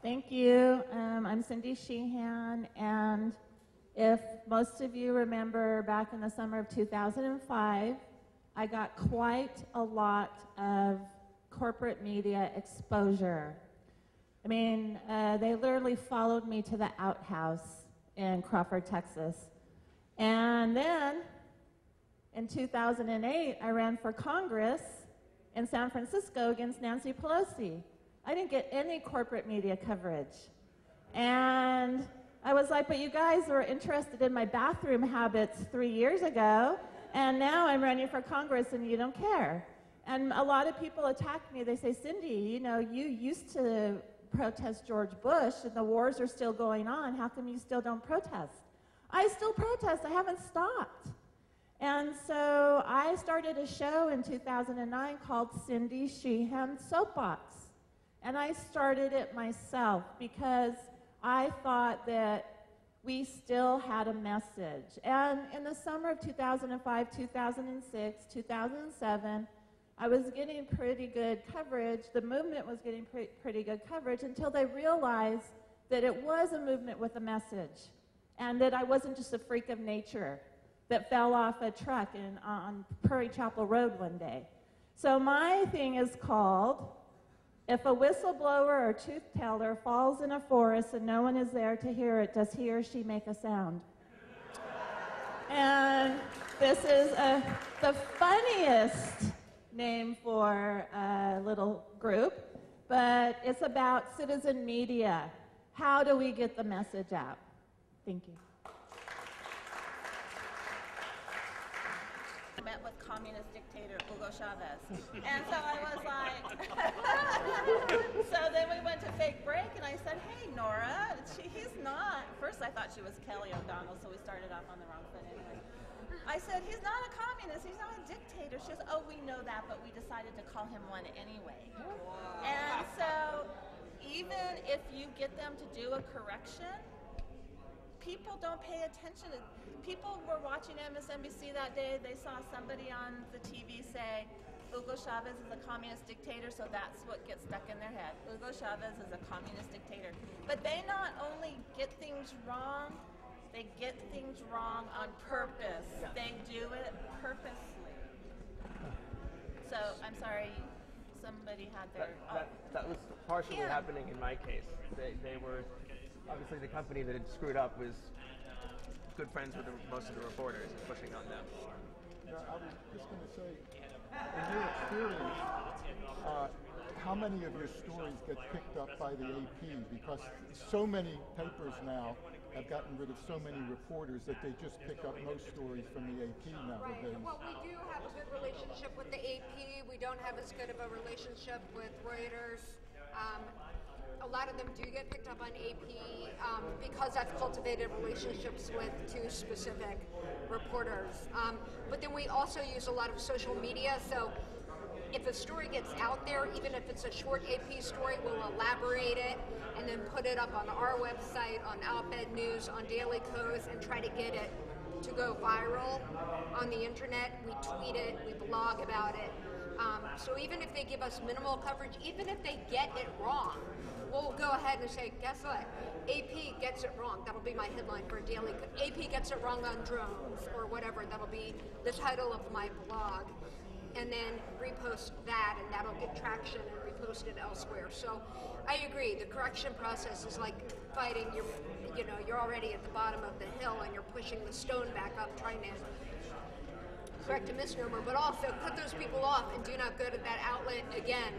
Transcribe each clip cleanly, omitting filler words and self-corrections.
Thank you. I'm Cindy Sheehan, and if most of you remember back in the summer of 2005, I got quite a lot of corporate media exposure. I mean, they literally followed me to the outhouse in Crawford, Texas. And then, in 2008, I ran for Congress in San Francisco against Nancy Pelosi. I didn't get any corporate media coverage. And I was like, but you guys were interested in my bathroom habits 3 years ago, and now I'm running for Congress and you don't care. And a lot of people attack me. They say, Cindy, you know, you used to protest George Bush and the wars are still going on. How come you still don't protest? I still protest. I haven't stopped. And so I started a show in 2009 called Cindy Sheehan Soapbox. And I started it myself because I thought that we still had a message. And in the summer of 2005, 2006, 2007, I was getting pretty good coverage. The movement was getting pretty good coverage until they realized that it was a movement with a message and that I wasn't just a freak of nature that fell off a truck on Prairie Chapel Road one day. So my thing is called, if a whistleblower or truth teller falls in a forest and no one is there to hear it, does he or she make a sound? And this is the funniest name for a little group, but it's about citizen media. How do we get the message out? Thank you. I met with communist dictator Hugo Chavez. And so I was like, so then we went to fake break and I said, hey, Nora, he's not, first I thought she was Kelly O'Donnell, so we started off on the wrong foot anyway. I said, he's not a communist, he's not a dictator. She goes, oh, we know that, but we decided to call him one anyway. Wow. And so even if you get them to do a correction, people don't pay attention. People were watching MSNBC that day. They saw somebody on the TV say, Hugo Chavez is a communist dictator, so that's what gets stuck in their head. Hugo Chavez is a communist dictator. But they not only get things wrong, they get things wrong on purpose. They do it purposely. So, I'm sorry, somebody had their... That was partially happening in my case. They were... Obviously, the company that had screwed up was good friends with most of the reporters and pushing on them. Yeah, I was just going to say, in your experience, how many of your stories get picked up by the AP? Because so many papers now have gotten rid of so many reporters that they just pick up most stories from the AP nowadays. Right. Well, we do have a good relationship with the AP. We don't have as good of a relationship with Reuters. A lot of them do get picked up on AP because I've cultivated relationships with two specific reporters. But then we also use a lot of social media. So if a story gets out there, even if it's a short AP story, we'll elaborate it and then put it up on our website, on Op-Ed News, on Daily Kos, and try to get it to go viral on the internet. We tweet it, we blog about it. So even if they give us minimal coverage, even if they get it wrong, we'll go ahead and say, guess what? AP gets it wrong. That'll be my headline for a daily. AP gets it wrong on drones or whatever. That'll be the title of my blog. And then repost that, and that'll get traction and repost it elsewhere. So I agree. The correction process is like fighting. You're already at the bottom of the hill, and you're pushing the stone back up, trying to correct a misnomer, but also cut those people off and do not go to that outlet again.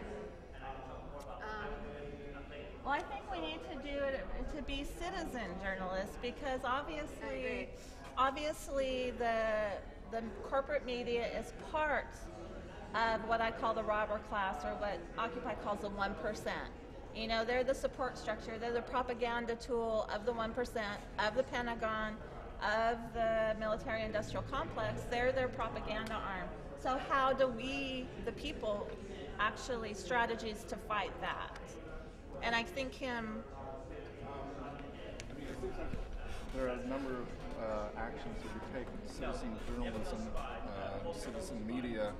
Well, I think we need to do it to be citizen journalists because obviously the corporate media is part of what I call the robber class, or what Occupy calls the 1%. You know, they're the support structure, they're the propaganda tool of the 1%, of the Pentagon, of the military-industrial complex. They're their propaganda arm. So how do we, the people, actually strategies to fight that? And I think there are a number of actions that we take. Citizen journalism, citizen media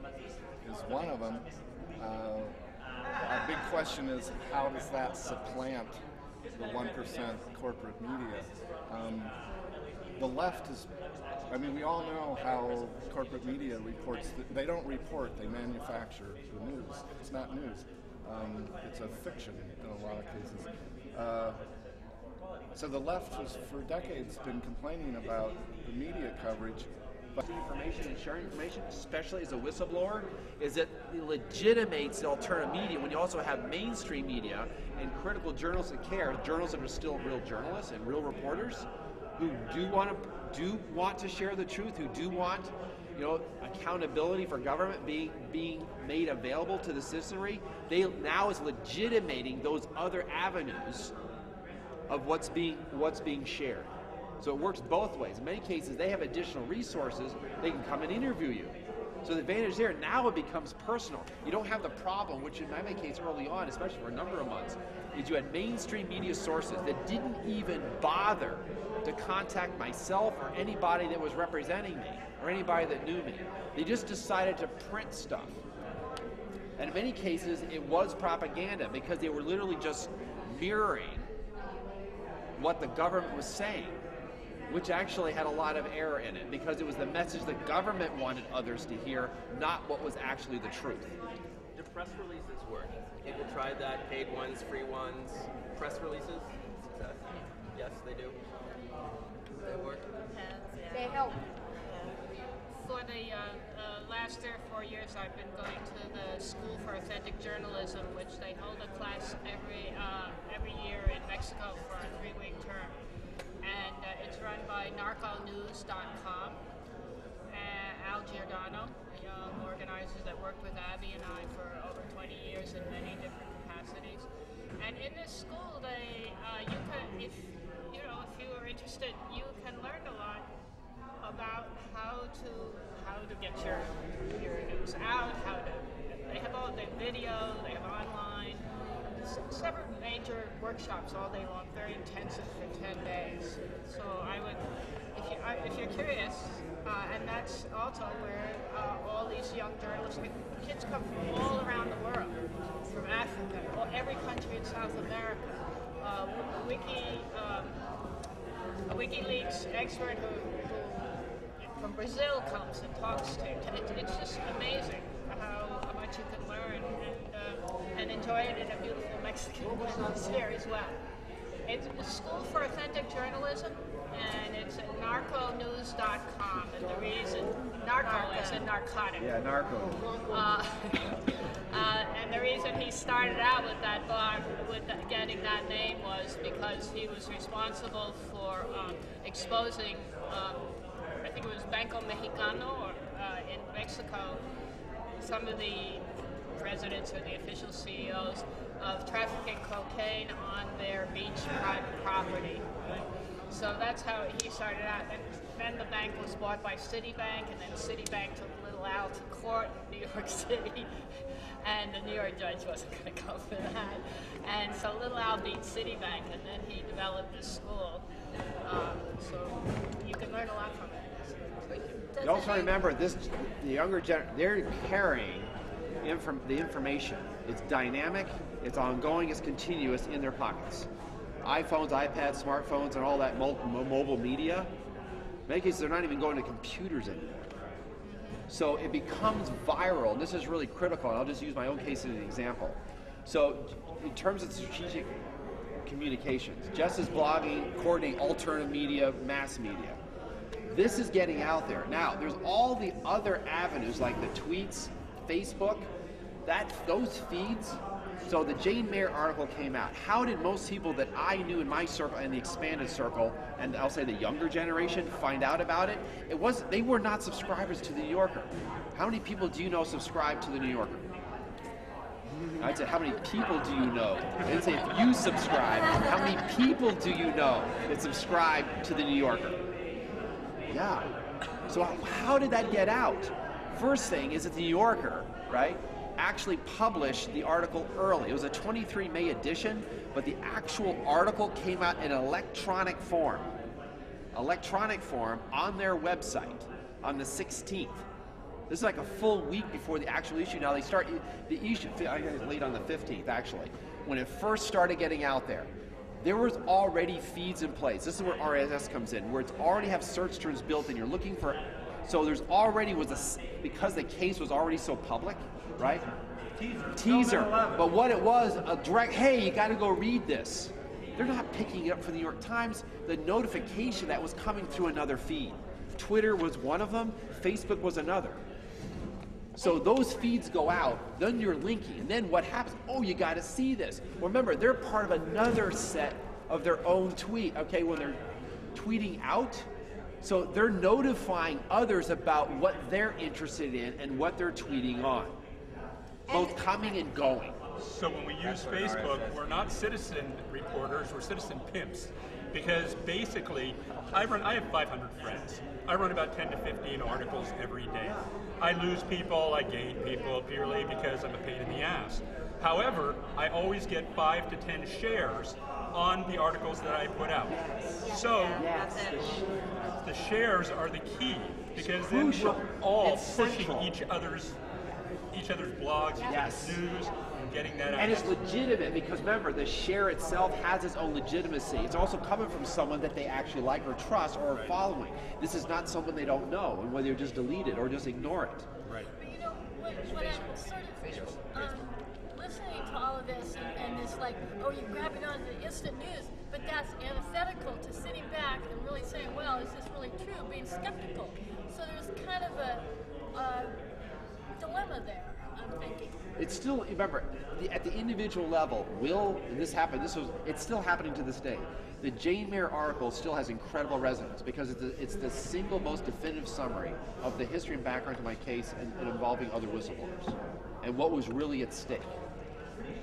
is one of them. A big question is, how does that supplant the 1% corporate media. The left is, I mean, we all know how corporate media reports. They don't report, they manufacture the news. It's not news. It's a fiction in a lot of cases. So the left has, for decades, been complaining about the media coverage. But information and sharing information, especially as a whistleblower, is that it legitimates the alternative media when you also have mainstream media and critical journalists that care, journalists that are still real journalists and real reporters who do want to share the truth, who do want, you know, accountability for government being made available to the citizenry. They now is legitimating those other avenues of what's being shared. So it works both ways. In many cases, they have additional resources. They can come and interview you. So the advantage there, now it becomes personal. You don't have the problem, which in my case early on, especially for a number of months, is you had mainstream media sources that didn't even bother to contact myself or anybody that was representing me or anybody that knew me. They just decided to print stuff. And in many cases, it was propaganda because they were literally just mirroring what the government was saying, which actually had a lot of error in it because it was the message the government wanted others to hear, not what was actually the truth. Do press releases work? People tried that, paid ones, free ones. Press releases? Success? Yes, they do. They work? They help. For the last 3 or 4 years, I've been going to the School for Authentic Journalism, which they hold a class every year in Mexico for a 3-week term. And it's run by narconews.com. Al Giordano, a young organizer that worked with Abby and I for over 20 years in many different capacities. And in this school, you can, if you are interested, you can learn a lot about how to get your news out, they have all the video, they have online, several major workshops all day long, very intensive for 10 days. So I would, if you're curious, and that's also where all these young journalists, kids come from all around the world, from Africa, every country in South America. WikiLeaks expert who from Brazil comes and talks to you. It's just amazing how much you can learn and enjoy it in a beautiful Mexican atmosphere as well. It's a School for Authentic Journalism, and it's at narconews.com. And the reason, narco is in narcotic. Yeah, narco. And the reason he started out with that blog, getting that name, was because he was responsible for exposing, I think it was Banco Mexicano in Mexico, some of the presidents or the official CEOs of trafficking cocaine on their beach private property. So that's how he started out. And then the bank was bought by Citibank, and then Citibank took Little Al to court in New York City, and the New York judge wasn't going to go for that. And so Little Al beat Citibank, and then he developed this school. So you can learn a lot from it. You also remember the younger generation, they're carrying the information. It's dynamic, it's ongoing, it's continuous in their pockets. iPhones, iPads, smartphones, and all that mobile media. In many cases, they're not even going to computers anymore. So it becomes viral, and this is really critical, and I'll just use my own case as an example. So in terms of strategic communications, Jess is blogging, coordinating alternative media, mass media. This is getting out there. Now, there's all the other avenues like the tweets, Facebook, those feeds. So the Jane Mayer article came out. How did most people that I knew in my circle and the expanded circle, and I'll say the younger generation, find out about it? They were not subscribers to the New Yorker. How many people do you know subscribe to the New Yorker? I'd say, how many people do you know? I didn't say if you subscribe. How many people do you know that subscribe to the New Yorker? Yeah. So how did that get out? First thing is that the New Yorker, right, actually published the article early. It was a 23 May edition, but the actual article came out in electronic form on their website on the 16th. This is like a full week before the actual issue. Now they start the issue, I guess late on the 15th actually, when it first started getting out there. there was already feeds in place. This is where RSS comes in, where it's already have search terms built in. You're looking for, so there's already because the case was already so public, right? Teaser. But what it was, a direct, hey, you got to go read this. They're not picking it up for the New York Times. The notification that was coming through another feed. Twitter was one of them. Facebook was another. So those feeds go out, then you're linking, and then what happens? Oh, you got to see this. Well, remember, they're part of another set of their own tweet, okay, when they're tweeting out. So they're notifying others about what they're interested in and what they're tweeting on, both coming and going. So when we use Facebook, we're not citizen reporters, we're citizen pimps. Because basically, I have 500 friends. I run about 10 to 15 articles every day. I lose people, I gain people purely because I'm a pain in the ass. However, I always get 5 to 10 shares on the articles that I put out. So the shares are the key because then we're all pushing each other's blogs, each other's news, and getting that out. And it's legitimate because remember, the share itself has its own legitimacy. It's also coming from someone that they actually like or trust or are following. This is not someone they don't know, and whether you just delete it or just ignore it. Right. But you know, when I'm sort of listening to all of this and this like, oh, you grab it on the instant news, but that's antithetical to sitting back and really saying, well, is this really true? Being skeptical. So there's kind of a dilemma there, I'm thinking. It's still, remember, at the individual level, it's still happening to this day. The Jane Mayer article still has incredible resonance because it's the single most definitive summary of the history and background to my case and involving other whistleblowers and what was really at stake.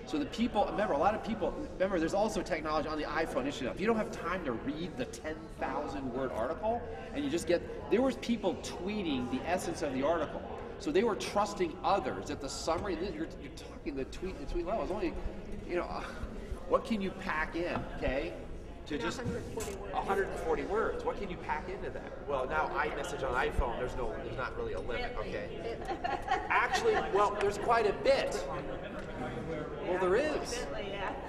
So the people, remember, a lot of people, remember, there's also technology on the iPhone. If you don't have time to read the 10,000 word article and you just there was people tweeting the essence of the article. So they were trusting others that the summary, you're talking the tweet level. It's only, what can you pack in, okay? To just 140 words. What can you pack into that? Well, now iMessage on iPhone, there's not really a limit, okay? Actually, well, there's quite a bit. Well, there is.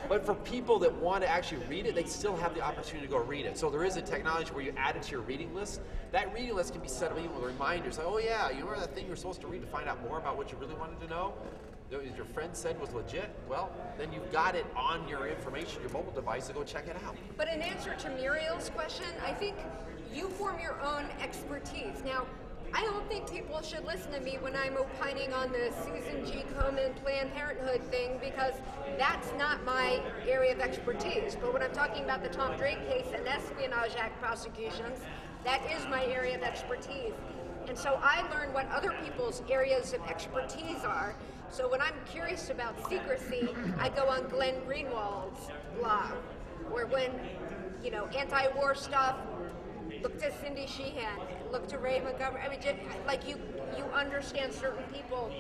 But for people that want to actually read it, they still have the opportunity to go read it. So there is a technology where you add it to your reading list. That reading list can be set up even with reminders. Like, oh yeah, you remember that thing you were supposed to read to find out more about what you really wanted to know? Your friend said was legit? Well, then you've got it on your information, your mobile device, to go check it out. But in answer to Muriel's question, I think you form your own expertise. Now, I don't think people should listen to me when I'm opining on the Susan G. Komen Planned Parenthood thing because that's not my area of expertise. But when I'm talking about the Tom Drake case and Espionage Act prosecutions, that is my area of expertise. And so I learn what other people's areas of expertise are. So when I'm curious about secrecy, I go on Glenn Greenwald's blog, or when, anti-war stuff, look to Cindy Sheehan, look to Ray McGovern. I mean, just, like you understand certain people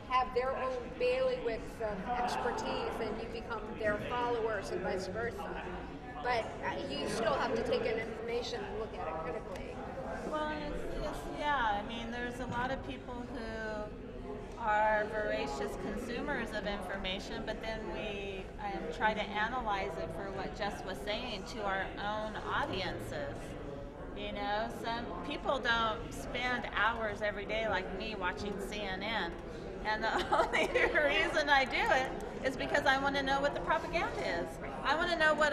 have their own bailiwicks of expertise and you become their followers and vice versa. But you still have to take in information and look at it critically. Well, I mean, there's a lot of people who are voracious consumers of information, but then we try to analyze it for what Jess was saying to our own audiences. Some people don't spend hours every day like me watching CNN. And the only reason I do it is because I want to know what the propaganda is. I want to know what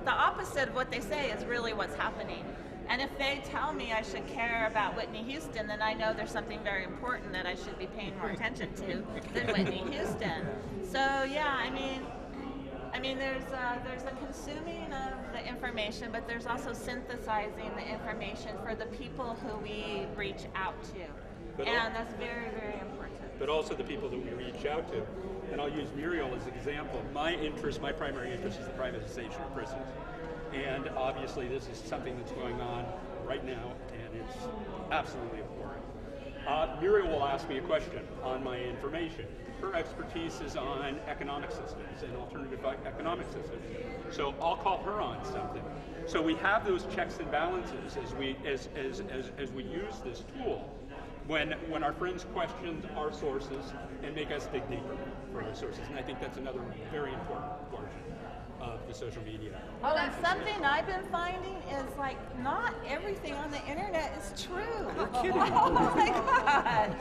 the opposite of what they say is really what's happening. And if they tell me I should care about Whitney Houston, then I know there's something very important that I should be paying more attention to than Whitney Houston. So yeah, I mean, there's a consuming of the information, but there's also synthesizing the information for the people who we reach out to, and that's very, very important. But also the people that we reach out to, and I'll use Muriel as an example. My primary interest is the privatization of prisons. And obviously this is something that's going on right now, and it's absolutely abhorrent. Muriel will ask me a question on my information. Her expertise is on economic systems and alternative economic systems. So I'll call her on something. So we have those checks and balances as we use this tool. when our friends question our sources and make us dig deeper for those sources. And I think that's another very important portion of the social media. Well, and something I've been finding is like not everything on the internet is true. You're kidding. Oh my God!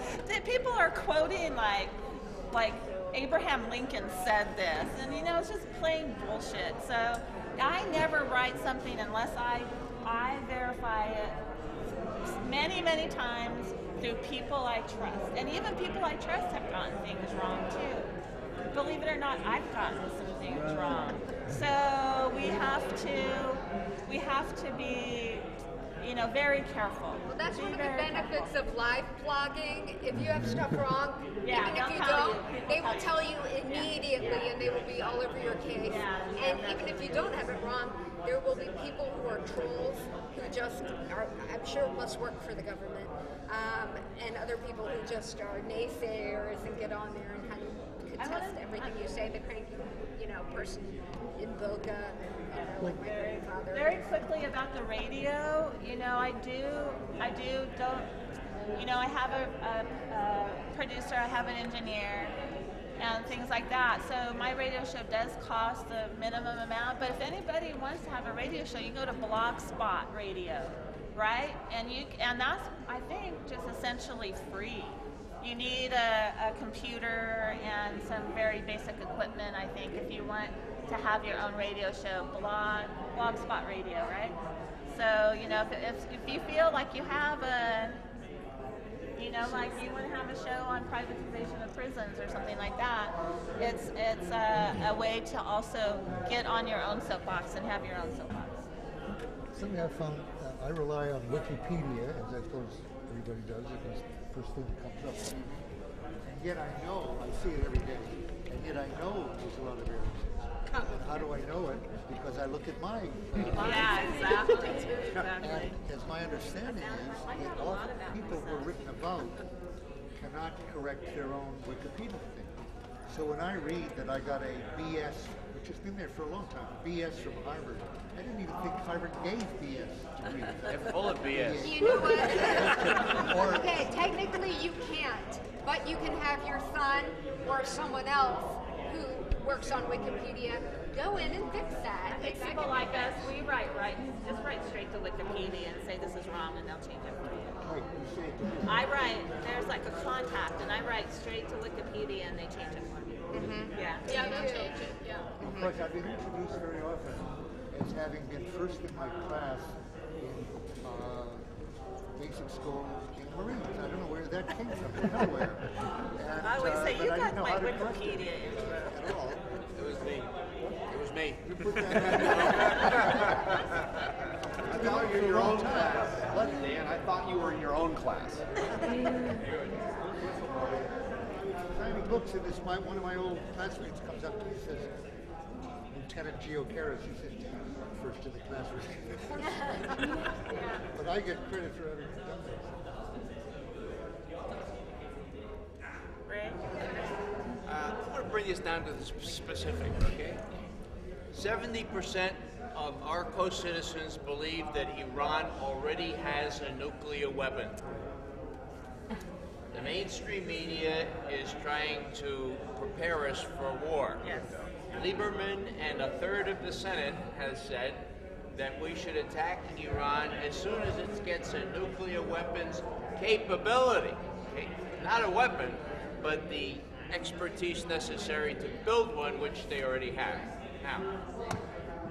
People are quoting like Abraham Lincoln said this, and it's just plain bullshit. So I never write something unless I verify it many times through people I trust, and even people I trust have gotten things wrong too. Believe it or not, I've gotten some things wrong. So we have to be, very careful. Well, that's one of the benefits of live blogging. If you have stuff wrong, Yeah, even if you don't, they will tell you immediately, and they will be all over your case. And even if you don't have it wrong, there will be people who are trolls who just are, I'm sure, must work for the government, and other people who just are naysayers and get on there and kind of contest everything you say. The cranky, person in Boca, like my grandfather. Very quickly about the radio, I have a producer, I have an engineer, and things like that. So my radio show does cost the minimum amount, but if anybody wants to have a radio show, you go to Blogspot Radio, right? And that's, I think, just essentially free. You need a computer and some very basic equipment, I think, if you want to have your own radio show, Blogspot Radio, right? So, if you feel like you have like you want to have a show on privatization of prisons or something like that, it's a way to also get on your own soapbox and have your own soapbox. Something I found, I rely on Wikipedia, as I suppose everybody does, because the first thing that comes up. And yet I know, I see it every day, and yet I know there's a lot of errors. And how do I know it? Because I look at my... yeah, exactly. And as my understanding is, that often people who are written about cannot correct their own Wikipedia thing. So when I read that I got a BS, which has been there for a long time, BS from Harvard, I didn't even think Harvard gave BS degrees. They're full of BS. You know what? Okay, technically you can't, but you can have your son or someone else who works on Wikipedia go in and fix that. I think people like us, we write just write straight to Wikipedia and say this is wrong, and they'll change it for you. I write, there's like a contact, and I write straight to Wikipedia, and they change it for me. Mm-hmm. Yeah, they'll change it. Yeah. Of course, I've been introduced very often as having been first in my class in basic school in Marines. I don't know where that came from, nowhere. And, I always say, you got my Wikipedia Wikipedia at all. It was me. It was me. You put that I thought you were in your own class. Dan, I thought you were in your own class. Signing books, and one of my old classmates comes up to me and says, Lieutenant Gio Caras, he says, first in the class. But I get credit for having done this. I want to bring this down to the specific, okay? 70% of our co-citizens believe that Iran already has a nuclear weapon. The mainstream media is trying to prepare us for war. Yes. Lieberman and a third of the Senate has said that we should attack Iran as soon as it gets a nuclear weapons capability. Okay? Not a weapon, but the expertise necessary to build one, which they already have. Now,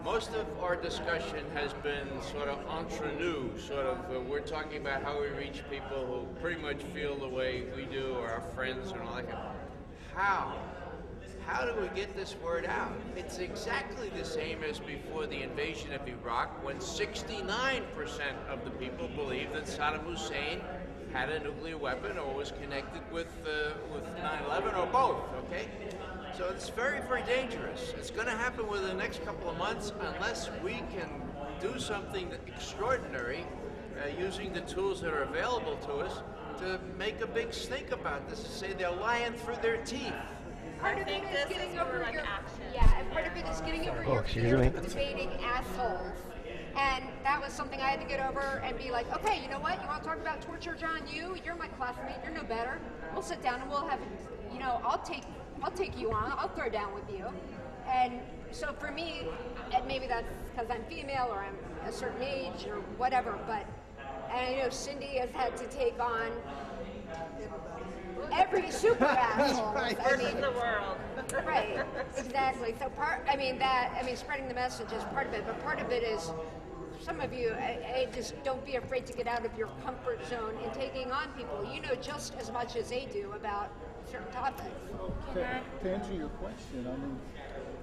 most of our discussion has been sort of entre nous, we're talking about how we reach people who pretty much feel the way we do, or our friends and all that kind of stuff. How do we get this word out? It's exactly the same as before the invasion of Iraq, when 69% of the people believed that Saddam Hussein had a nuclear weapon or was connected with 9/11 or both, okay? So it's very, very dangerous. It's going to happen within the next couple of months unless we can do something extraordinary using the tools that are available to us to make a big stink about this, to say they're lying through their teeth. Part of it is getting over like your action. yeah, and part of it is getting over your fear of debating assholes. And that was something I had to get over and be like, okay, you know what? You want to talk about torture, John? You're my classmate. You're no better. We'll sit down and we'll have, I'll take you on. I'll throw down with you. And so for me, and maybe that's because I'm female or I'm a certain age or whatever, but and I know Cindy has had to take on every super asshole. Right. I mean, the world. Right, exactly. So spreading the message is part of it, but part of it is some of you, I just don't be afraid to get out of your comfort zone in taking on people. You know just as much as they do about certain topics. To answer your question, I mean,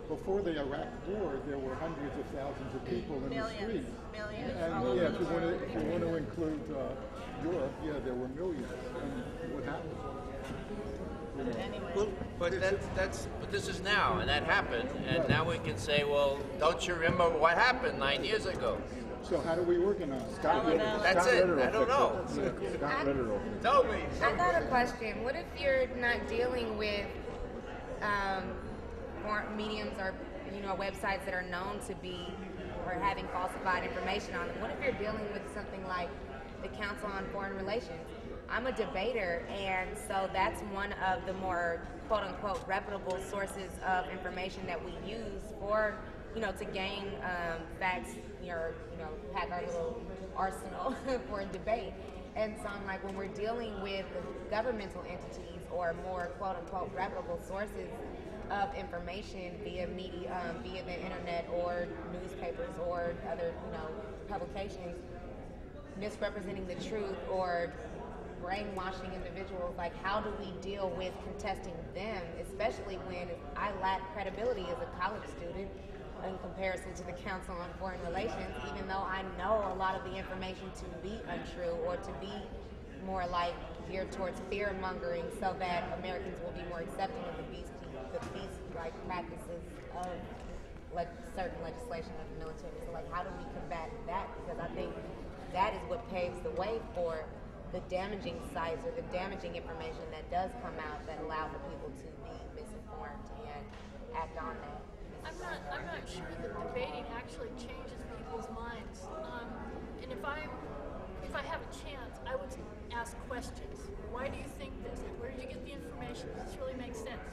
before the Iraq War, there were hundreds of thousands of people in the streets. Millions. And yeah, if you want to include Europe, yeah, there were millions. And what happened? Anyway. Well, but but this is now, and that happened, and now we can say, well, don't you remember what happened 9 years ago? So how do we organize? That's it. I don't know. Tell me. I got a question. What if you're not dealing with mediums or websites that are known to be or having falsified information on them? What if you're dealing with something like the Council on Foreign Relations? I'm a debater, and so that's one of the more quote-unquote reputable sources of information that we use for, to gain facts, or have our little arsenal for debate. And so I'm like, when we're dealing with governmental entities or more quote-unquote reputable sources of information via media, via the internet or newspapers or other, publications, misrepresenting the truth or brainwashing individuals, like how do we deal with contesting them, especially when I lack credibility as a college student in comparison to the Council on Foreign Relations, even though I know a lot of the information to be untrue or to be more like geared towards fear mongering so that Americans will be more accepting of the beast-like practices of certain legislation of the military. So how do we combat that? Because I think that is what paves the way for the damaging sites or the damaging information that does come out that allow for people to be misinformed and act on that. I'm not sure that debating actually changes people's minds. And if I have a chance, I would ask questions. Why do you think this? Where did you get the information? Does this really make sense?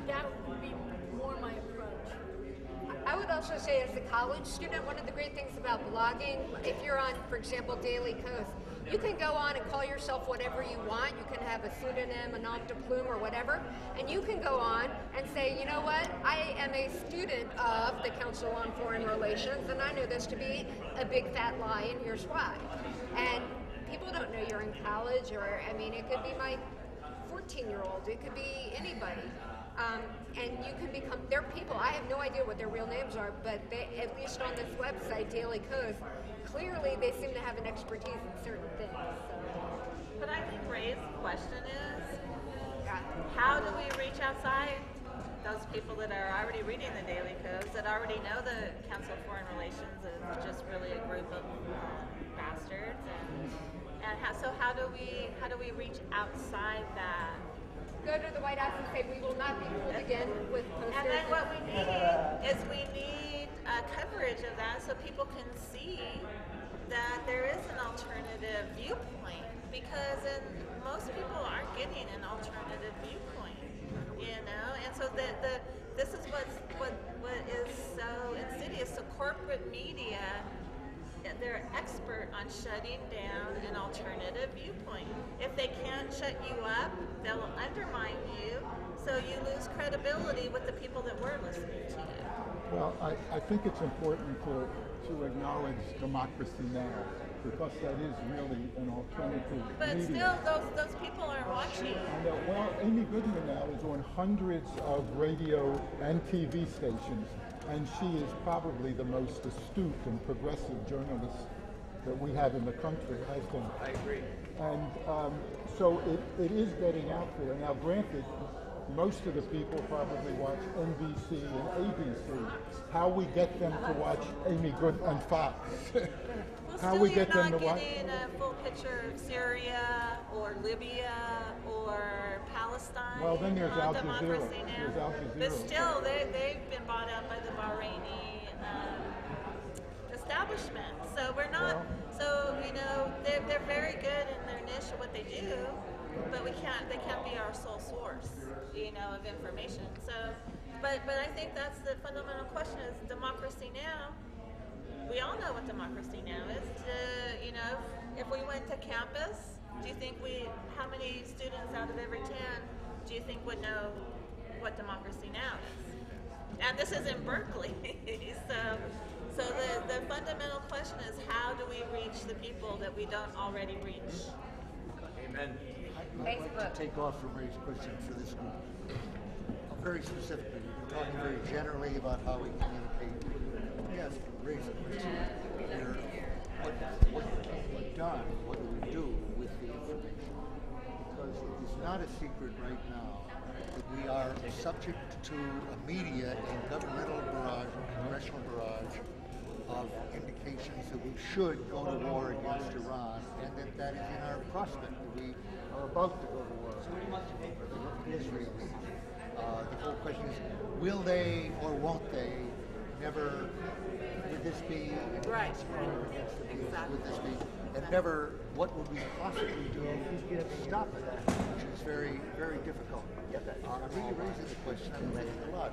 That would be more my approach. I would also say, as a college student, one of the great things about blogging, if you're on, for example, Daily Kos, you can go on and call yourself whatever you want. You can have a pseudonym, a nom de plume, or whatever, and you can go on and say, you know what, I am a student of the Council on Foreign Relations, and I know this to be a big fat lie, and here's why. And people don't know you're in college, or, it could be my 14-year-old, it could be anybody. And you can become, they're people, I have no idea what their real names are, but they, at least on this website, Daily Kos, clearly they seem to have an expertise in certain things. So. But I think Ray's question is, how do we reach outside those people that are already reading the Daily Kos, that already know the Council of Foreign Relations is just really a group of bastards, so how do we reach outside that? Go to the White House and say, we will not be fooled again with posters. And then what we need is coverage of that so people can see that there is an alternative viewpoint, because most people aren't getting an alternative viewpoint, and so this is what is so insidious. So corporate media, they're expert on shutting down an alternative viewpoint. If they can't shut you up, they'll undermine you, so you lose credibility with the people that were listening to you. Well, I think it's important to acknowledge democracy now, because that is really an alternative But media. still, those people are watching. I know. Well, Amy Goodman now is on hundreds of radio and TV stations, and she is probably the most astute and progressive journalist that we have in the country, I think. I agree. And so it is getting out there. Now, granted, most of the people probably watch NBC and ABC. How we get them to watch Amy Goodman and Fox. How we get them to watch. You're not getting a full picture of Syria or Libya or Palestine. Well, then there's Al democracy Jazeera. now. There's Al Jazeera. But still, they've been bought out by the Bahraini establishment. So we're not. So they're very good in their niche of what they do, but they can't be our sole source, of information. So, but I think that's the fundamental question: is democracy now? We all know what democracy now is. If we went to campus, do you think how many students out of every 10 do you think would know what democracy now is? And this is in Berkeley. So the fundamental question is, how do we reach the people that we don't already reach? Amen. I'd like to take off from Ray's question for this group. Very specifically, we've been talking very generally about how we communicate. Yes, Ray's question here. What can be done? What do we do with the information? Because it is not a secret right now that we are subject to a media and governmental barrage and congressional barrage of indications that we should go to war against Iran, and that is in our prospect, that we are about to go to war with Israel. The whole question is, will they or won't they? Never would this be against would this be, and never what would we possibly do to stop it, which is very, very difficult. I'm really raising the question, I'm raising a lot.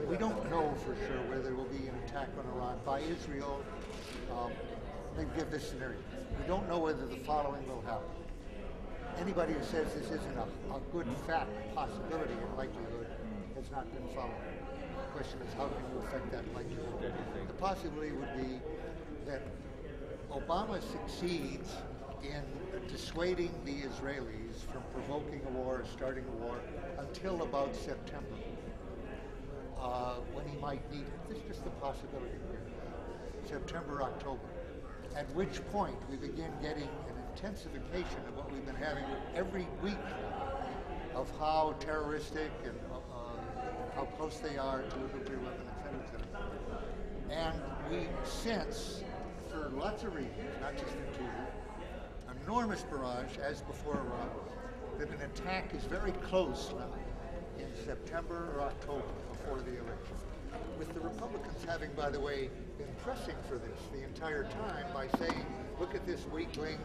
We don't know for sure whether there will be an attack on Iran by Israel. Let me give this scenario. We don't know whether the following will happen. Anybody who says this isn't a good fact, possibility, and likelihood has not been followed. The question is, how can you affect that likelihood? The possibility would be that Obama succeeds in dissuading the Israelis from provoking a war or starting a war until about September, when he might need it. This is just the possibility here. September, October. At which point we begin getting an intensification of what we've been having every week of how terroristic and how close they are to a nuclear weapon, et cetera, et cetera. And we sense, for lots of reasons, not just intuitive, an enormous barrage, as before Iraq, that an attack is very close now in September or October before the election. With the Republicans having, by the way, been pressing for this the entire time by saying, look at this weakling,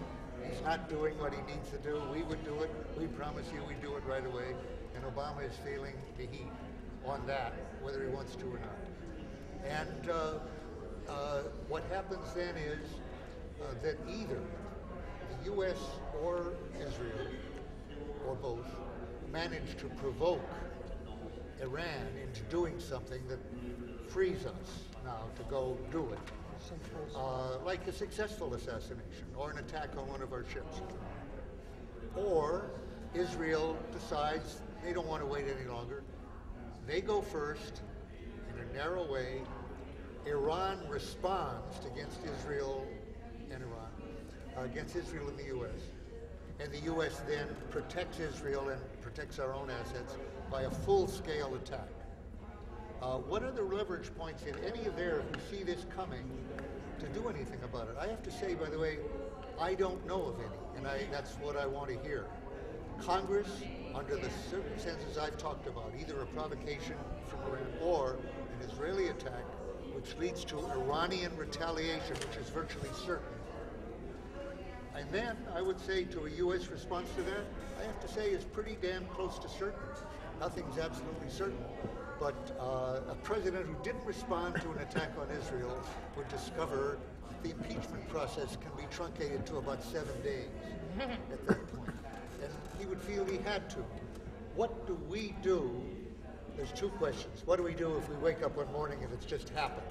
he's not doing what he needs to do, we would do it, we promise you we'd do it right away, and Obama is feeling the heat on that, whether he wants to or not. And what happens then is that either the U.S. or Israel, or both, manage to provoke Iran into doing something that frees us now to go do it, like a successful assassination or an attack on one of our ships. Or Israel decides they don't want to wait any longer. They go first in a narrow way. Iran responds against Israel and Iran, against Israel and the U.S. And the U.S. then protects Israel and protects our own assets by a full-scale attack. What are the leverage points in any of there, if we see this coming, to do anything about it? I have to say, by the way, I don't know of any, and that's what I want to hear. Congress, under the circumstances I've talked about, either a provocation from Iran or an Israeli attack, which leads to Iranian retaliation, which is virtually certain. And then I would say to a U.S. response to that, I have to say is pretty damn close to certain. Nothing's absolutely certain. But a president who didn't respond to an attack on Israel would discover that the impeachment process can be truncated to about 7 days at that point. And he would feel he had to. What do we do? There's two questions. What do we do if we wake up one morning and it's just happened?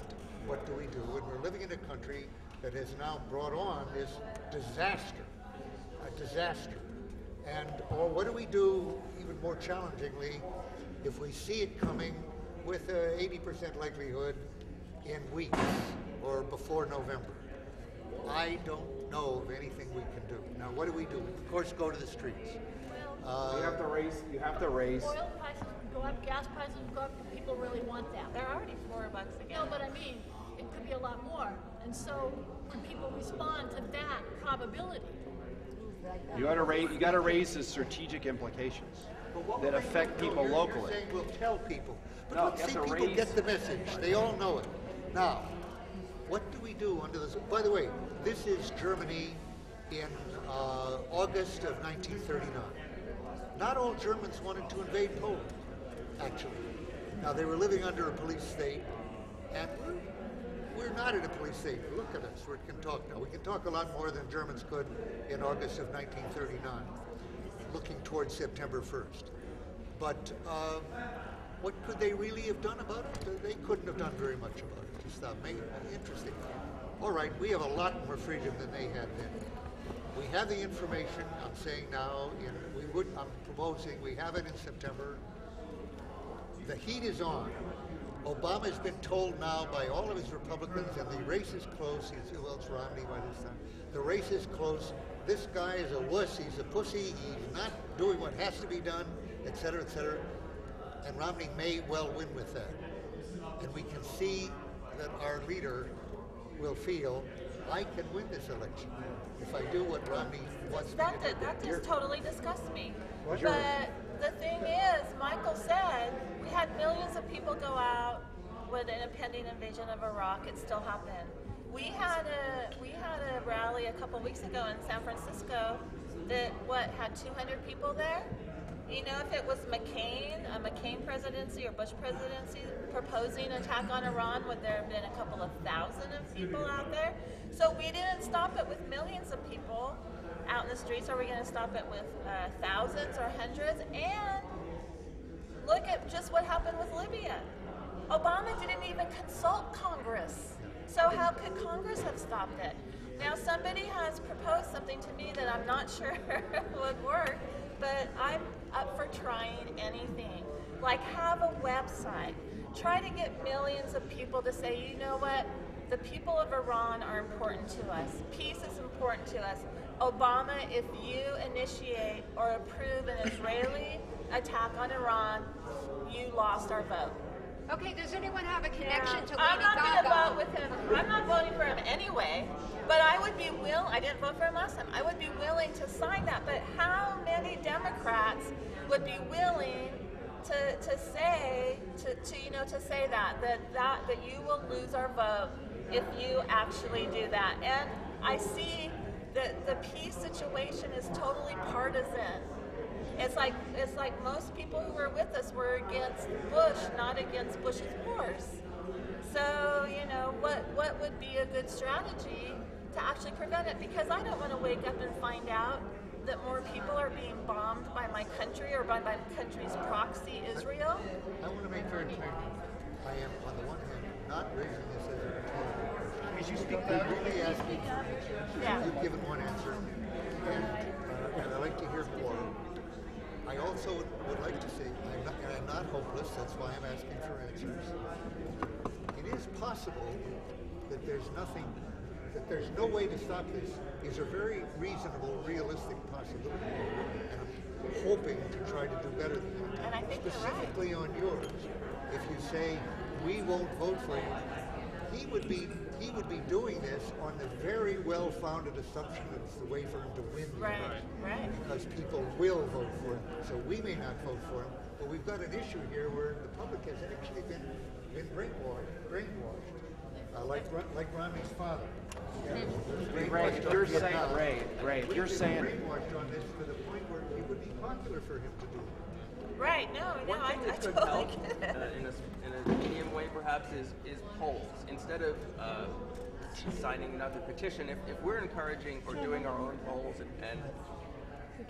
What do we do? And we're living in a country that has now brought on this disaster, a disaster. And or what do we do, even more challengingly, if we see it coming with an 80% likelihood in weeks or before November? I don't know of anything we can do. Now, what do we do? Of course, go to the streets. You have to raise. Oil prices would go up, gas prices would go up, and people really want that. They're already $4 again. No, but I mean, it could be a lot more. And so, when people respond to that probability, You got to raise the strategic implications that affect people locally. You're saying we'll tell people. But No, let's you see have to people raise- get the message. They all know it. Now, What do we do under this? By the way, this is Germany in August of 1939. Not all Germans wanted to invade Poland, actually. Now, they were living under a police state, and we're not in a police state. Look at us. We can talk now. We can talk a lot more than Germans could in August of 1939, looking towards September 1st. But what could they really have done about it? They couldn't have done very much about it to stop me. Interesting. All right, we have a lot more freedom than they had then. We have the information. I'm saying now, I'm proposing we have it in September. The heat is on. Obama's been told now by all of his Republicans, and the race is close. Well, it's Romney by this time. The race is close. This guy is a wuss. He's a pussy. He's not doing what has to be done, et cetera, et cetera. And Romney may well win with that. And we can see that our leader will feel, I can win this election if I do what Romney wants me to do. That just totally disgusts me. What's But your- the thing is, Michael said we had millions of people go out with an impending invasion of Iraq. It still happened. We had a rally a couple weeks ago in San Francisco that had 200 people there. You know, if it was a McCain presidency or Bush presidency proposing an attack on Iran, would there have been a couple of thousand of people out there? So we didn't stop it with millions of people out in the streets. Are we going to stop it with thousands or hundreds? And look at just what happened with Libya. Obama didn't even consult Congress. So how could Congress have stopped it? Now somebody has proposed something to me that I'm not sure would work, but I'm up for trying anything. Like have a website. Try to get millions of people to say, you know what? The people of Iran are important to us. Peace is important to us. Obama, if you initiate or approve an Israeli attack on Iran, you lost our vote. Okay, does anyone have a connection to Lady I'm not going to Gaga? vote with him. I'm not voting for him anyway. But I would be I didn't vote for him last time. I would be willing to sign that. But how many Democrats would be willing to say that you will lose our vote if you actually do that? And I see that the peace situation is totally partisan. It's like most people who were with us were against Bush, not against Bush's horse. So, you know, what would be a good strategy to actually prevent it? Because I don't want to wake up and find out that more people are being bombed by my country or by my country's proxy, Israel. I want to make very clear, I am, on the one hand, not raising this as a rhetorical question. Could you speak I'm up? really asking for answers. Yeah. You've given one answer, and I'd like to hear more. I also would like to say, I'm not hopeless, that's why I'm asking for answers. It is possible that there's no way to stop this. These are very reasonable, realistic possibilities, and I'm hoping to try to do better than that. And I think you're right. Specifically on yours, if you say, we won't vote for you, he would be doing this on the very well-founded assumption that it's the way for him to win the election. Right. Because people will vote for him. So we may not vote for him, but we've got an issue here where the public has actually been brainwashed. Like Romney's father. Ray, you're saying, Ray, you're saying, brainwashed on this to the point where it would be popular for him to do it. Right, no, One I thing that could totally help get it. in a medium way perhaps is polls. Instead of signing another petition, if we're encouraging or doing our own polls and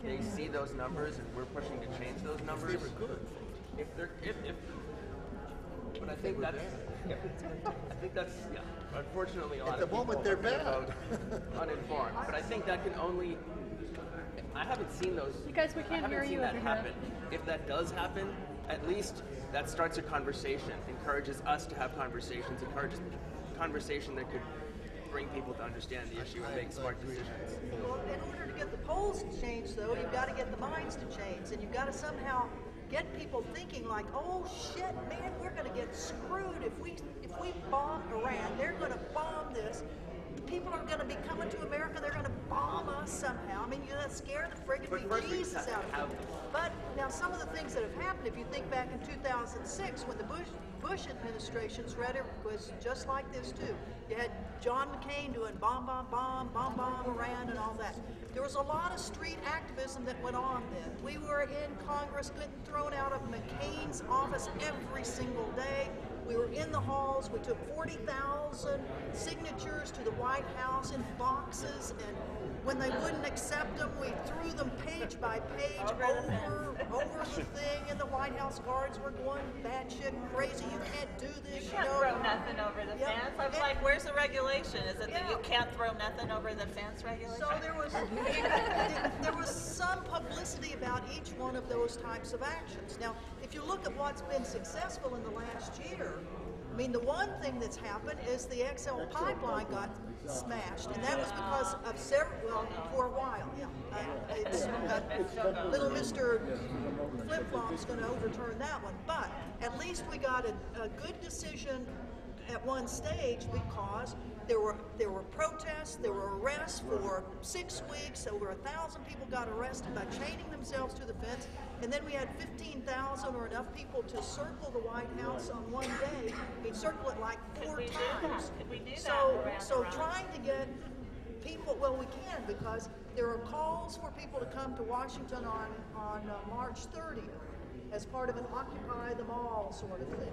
they see those numbers and we're pushing to change those numbers. They were good. But I think that's unfortunately a lot At the of people moment, they're bad. vote uninformed. But I think that can only. I haven't seen those. You guys, we can't hear you I over haven't seen that happen. If that does happen, at least that starts a conversation, encourages us to have conversations, encourages conversation that could bring people to understand the issue and make smart decisions. Well, in order to get the polls to change, though, you've got to get the minds to change, and you've got to somehow get people thinking like, oh shit, man, we're going to get screwed if we bomb Iran. They're going to bomb this. people are going to be coming to America. They're going to bomb us somehow. I mean, you're going to scare the friggin' bejesus out of them. But now some of the things that have happened, if you think back in 2006 when the Bush administration's rhetoric was just like this too. You had John McCain doing bomb, bomb, bomb, bomb, bomb Iran and all that. There was a lot of street activism that went on then. We were in Congress getting thrown out of McCain's office every single day. We were in the halls. We took 40,000 signatures to the White House in boxes, and when they wouldn't accept them, we threw them page by page over the thing, and the White House guards were going batshit crazy. You can't do this. You can't throw nothing over the fence. I was like, where's the regulation? Is it that you can't throw nothing over the fence regulation? So there was some publicity about each one of those types of actions. Now, if you look at what's been successful in the last year, I mean, the one thing that's happened is the XL pipeline got smashed, and that was because of several, for a while, it's little Mr. Flip-Flop's going to overturn that one, but at least we got a good decision at one stage because there were protests, there were arrests for 6 weeks, over 1,000 people got arrested by chaining themselves to the fence, and then we had 15,000 or enough people to circle the White House on one day. We'd circle it like 4 times. So trying to get people, well, we can because there are calls for people to come to Washington on March 30th as part of an Occupy the Mall sort of thing.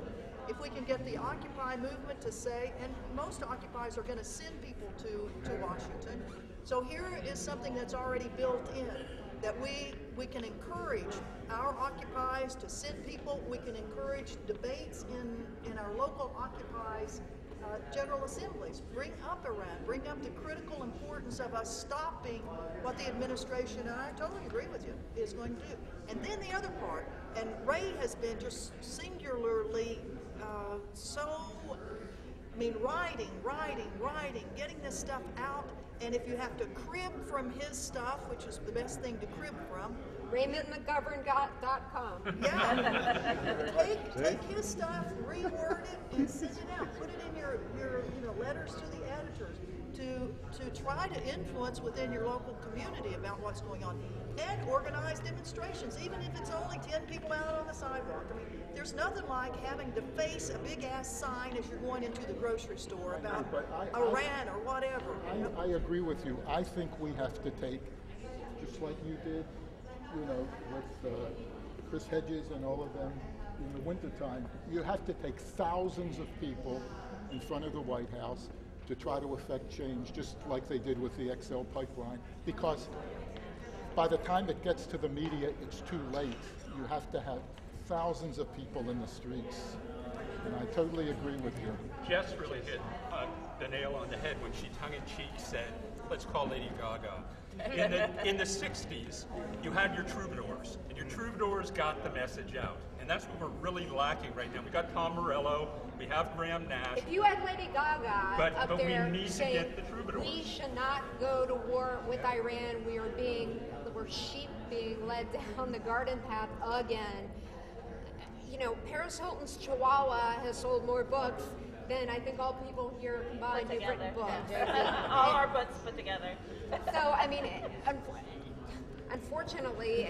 If we can get the Occupy movement to say, and most Occupies are going to send people to Washington, so here is something that's already built in, that we can encourage our Occupies to send people, we can encourage debates in our local Occupies General Assemblies. Bring up Iran, bring up the critical importance of us stopping what the administration, and I totally agree with you, is going to do. And then the other part, and Ray has been just singularly writing, getting this stuff out, and if you have to crib from his stuff, which is the best thing to crib from, RaymondMcGovern.com. Yeah. Take his stuff, reword it, and send it out. Put it in your letters to the editors to try to influence within your local community about what's going on. And organize demonstrations, even if it's only 10 people out on the sidewalk. I mean, there's nothing like having to face a big-ass sign as you're going into the grocery store about Iran or whatever. I agree with you. I think we have to take, just like you did, with Chris Hedges and all of them in the wintertime, you have to take thousands of people in front of the White House to try to affect change, just like they did with the XL pipeline, because by the time it gets to the media, it's too late. You have to have thousands of people in the streets. And I totally agree with you. Jess really hit the nail on the head when she tongue-in-cheek said, let's call Lady Gaga. In the 60s, you had your troubadours, and your troubadours got the message out. And that's what we're really lacking right now. We got Tom Morello, we have Graham Nash. If you had Lady Gaga up there we need saying, to get the troubadours. We should not go to war with Iran, we're sheep being led down the garden path again. Paris Hilton's Chihuahua has sold more books than I think all people here combined have written books. All our books put together. So, I mean, unfortunately,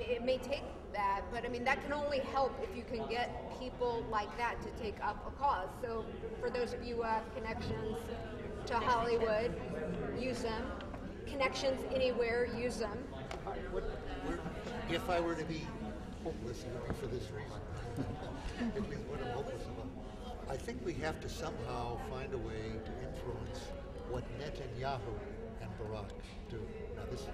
it may take that, but I mean, that can only help if you can get people like that to take up a cause. So, for those of you who have connections to Hollywood, use them. Connections anywhere, use them. If I were to be hopeless, it would be for this reason. At least what I'm hopeless about. I think we have to somehow find a way to influence what Netanyahu and Barack do. Now, this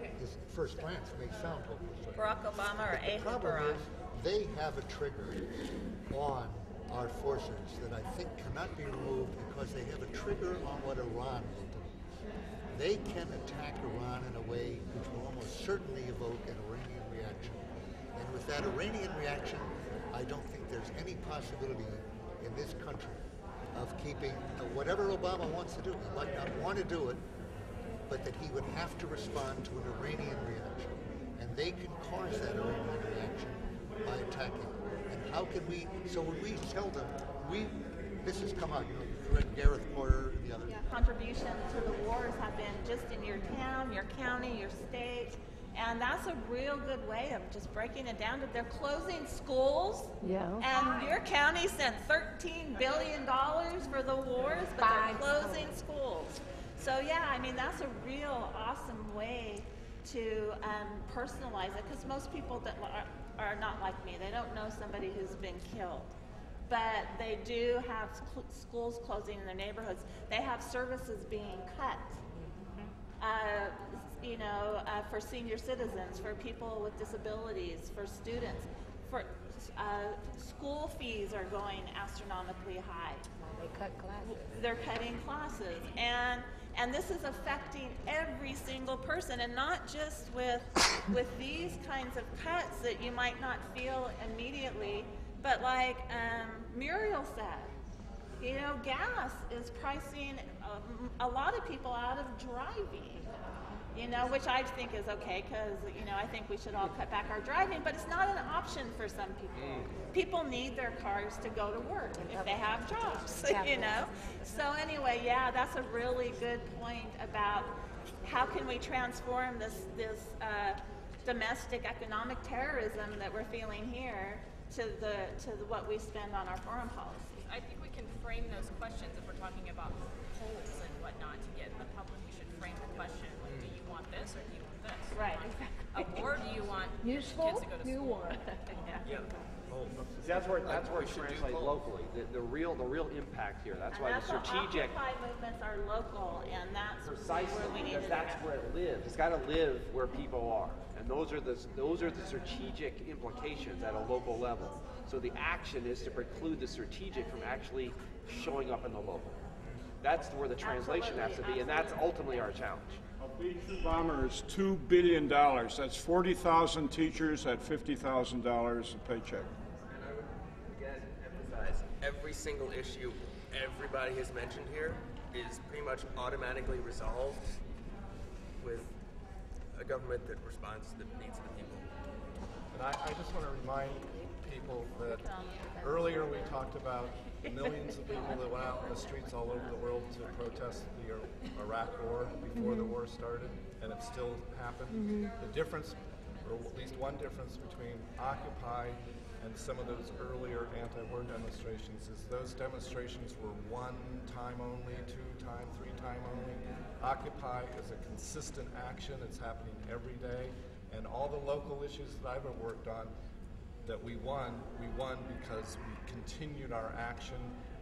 first glance may sound hopeless. Barack Obama or The problem is they have a trigger on our forces that I think cannot be removed because they have a trigger on what Iran will do. They can attack Iran in a way which will almost certainly evoke an Iranian reaction. And with that Iranian reaction, I don't think there's any possibility in this country of keeping whatever Obama wants to do. He might not want to do it, but that he would have to respond to an Iranian reaction. And they can cause that Iranian reaction by attacking. And how can we, so when we tell them, this has come out, you read Gareth Porter, contribution to the wars have been just in your town, your county, your state. And that's a real good way of just breaking it down. They're closing schools. Yeah. And your county sent $13 billion for the wars, but they're closing schools. So yeah, I mean, that's a real awesome way to personalize it, because most people that are not like me. They don't know somebody who's been killed. But they do have schools closing in their neighborhoods. They have services being cut. For senior citizens, for people with disabilities, for students, for school fees are going astronomically high. They cut classes. They're cutting classes, and this is affecting every single person, and not just with these kinds of cuts that you might not feel immediately, but like Muriel said, gas is pricing a lot of people out of driving. Which I think is okay, because, I think we should all cut back our driving, but it's not an option for some people. People need their cars to go to work if they have jobs, So anyway, yeah, that's a really good point about how can we transform this domestic economic terrorism that we're feeling here to what we spend on our foreign policy. I think we can frame those questions if we're talking about polls and whatnot to get the public. You should frame the question, like, do you want this or do you want this? Right. A war, do you want kids to go to school? War. Yeah. That's where it translates locally. The real impact here. That's why the strategic. Occupy movements are local, and that's precisely where we need because to that's where it lives. It's got to live where people are, and those are the strategic implications at a local level. So the action is to preclude the strategic from actually showing up in the local. That's where the translation has to be, and that's ultimately our challenge. A B-2 bomber is $2 billion. That's 40,000 teachers at $50,000 a paycheck. And I would, again, emphasize every single issue everybody has mentioned here is pretty much automatically resolved with a government that responds to the needs of the people. And I just want to remind people that earlier we talked about the millions of people that went out in the streets all over the world to protest the Iraq war before the war started, and it still happened. The difference, or at least one difference between Occupy and some of those earlier anti-war demonstrations is those demonstrations were one time only, two time, three time only. Occupy is a consistent action. It's happening every day, and all the local issues that I've ever worked on that we won because we continued our action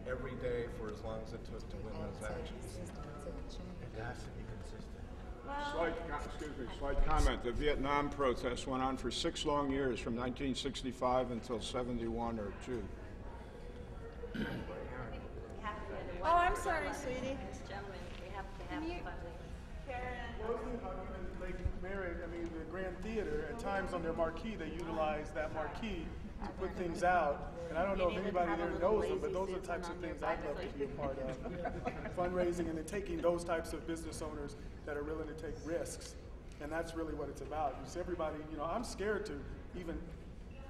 every day for as long as it took to win those actions. It has to be consistent. Slight comment. The Vietnam protests went on for 6 long years, from 1965 until 71 or 2. Oh, I'm sorry, sweetie. Lake Merritt, the Grand Theater, at times on their marquee, they utilize that marquee to put things out. And I don't know if anybody there knows them, but those are the types of things I'd love to be a part of. Fundraising and then taking those types of business owners that are willing to take risks. And that's really what it's about. You see, everybody, I'm scared to even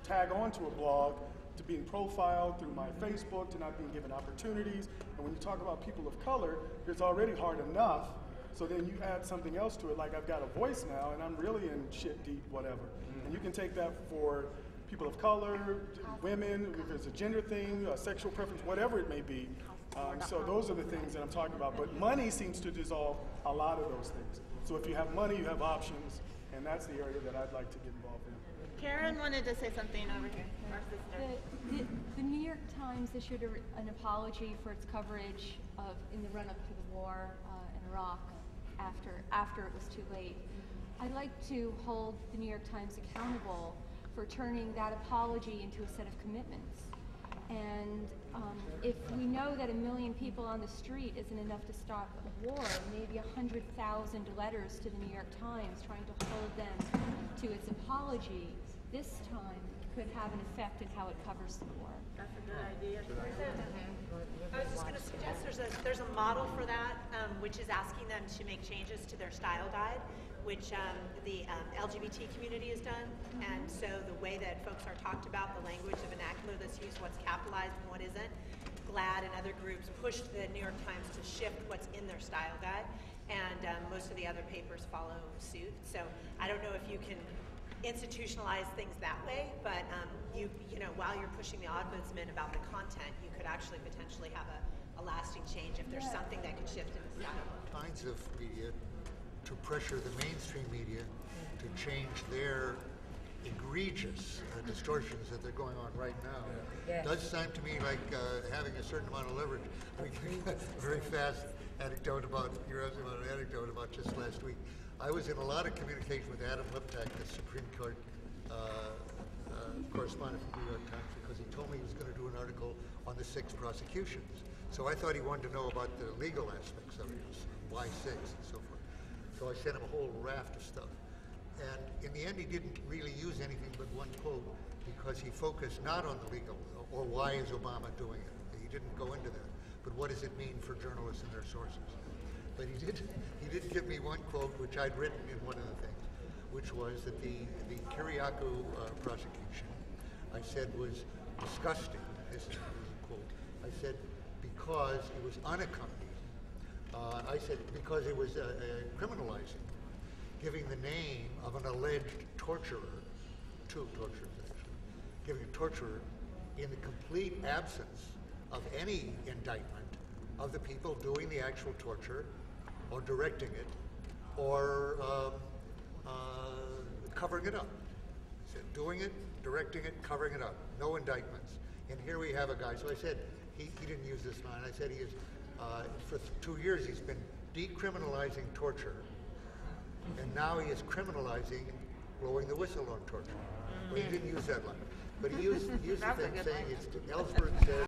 tag onto a blog, to being profiled through my Facebook, to not being given opportunities. And when you talk about people of color, it's already hard enough. So then you add something else to it, like I've got a voice now, and I'm really in shit deep, whatever. And you can take that for people of color, women, if it's a gender thing, a sexual preference, whatever it may be. So those are the things that I'm talking about. But money seems to dissolve a lot of those things. So if you have money, you have options, and that's the area that I'd like to get involved in. Karen wanted to say something over here, our sister. The New York Times issued an apology for its coverage in the run-up to the war in Iraq after it was too late. I'd like to hold the New York Times accountable for turning that apology into a set of commitments. And if we know that 1 million people on the street isn't enough to stop a war, maybe 100,000 letters to the New York Times trying to hold them to its apology this time could have an effect in how it covers the war. That's a good idea. I was just going to suggest there's there's a model for that, which is asking them to make changes to their style guide, which the LGBT community has done. And so the way that folks are talked about, the language, the vernacular that's used, what's capitalized and what isn't, GLAAD and other groups pushed the New York Times to shift what's in their style guide, and most of the other papers follow suit. So I don't know if you can institutionalize things that way, but you know, while you're pushing the ombudsman about the content, you could actually potentially have a lasting change if there's something that could shift in the style. Kinds of media to pressure the mainstream media to change their egregious distortions that they're going on right now. Yes. Does sound to me like having a certain amount of leverage. Very fast anecdote about, you're asking about an anecdote about just last week. I was in a lot of communication with Adam Liptak, the Supreme Court correspondent from the New York Times, because he told me he was going to do an article on the 6 prosecutions. So I thought he wanted to know about the legal aspects of it, why 6 and so forth. So I sent him a whole raft of stuff. And in the end, he didn't really use anything but one quote, because he focused not on the legal, or why is Obama doing it. He didn't go into that. But what does it mean for journalists and their sources? But he did give me one quote, which I'd written in one of the things, which was that the Kiriakou prosecution, I said, was disgusting. This is a quote. I said, because it was unaccompanied. I said, because it was criminalizing, giving the name of an alleged torturer, 2 torturers actually, giving a torturer in the complete absence of any indictment of the people doing the actual torture, or directing it, or covering it up. He said, doing it, directing it, covering it up. No indictments. And here we have a guy. So I said, he didn't use this line. I said he is, for 2 years he's been decriminalizing torture, and now he is criminalizing blowing the whistle on torture. Well, he didn't use that line. But he used the thing saying, it's Ellsberg said,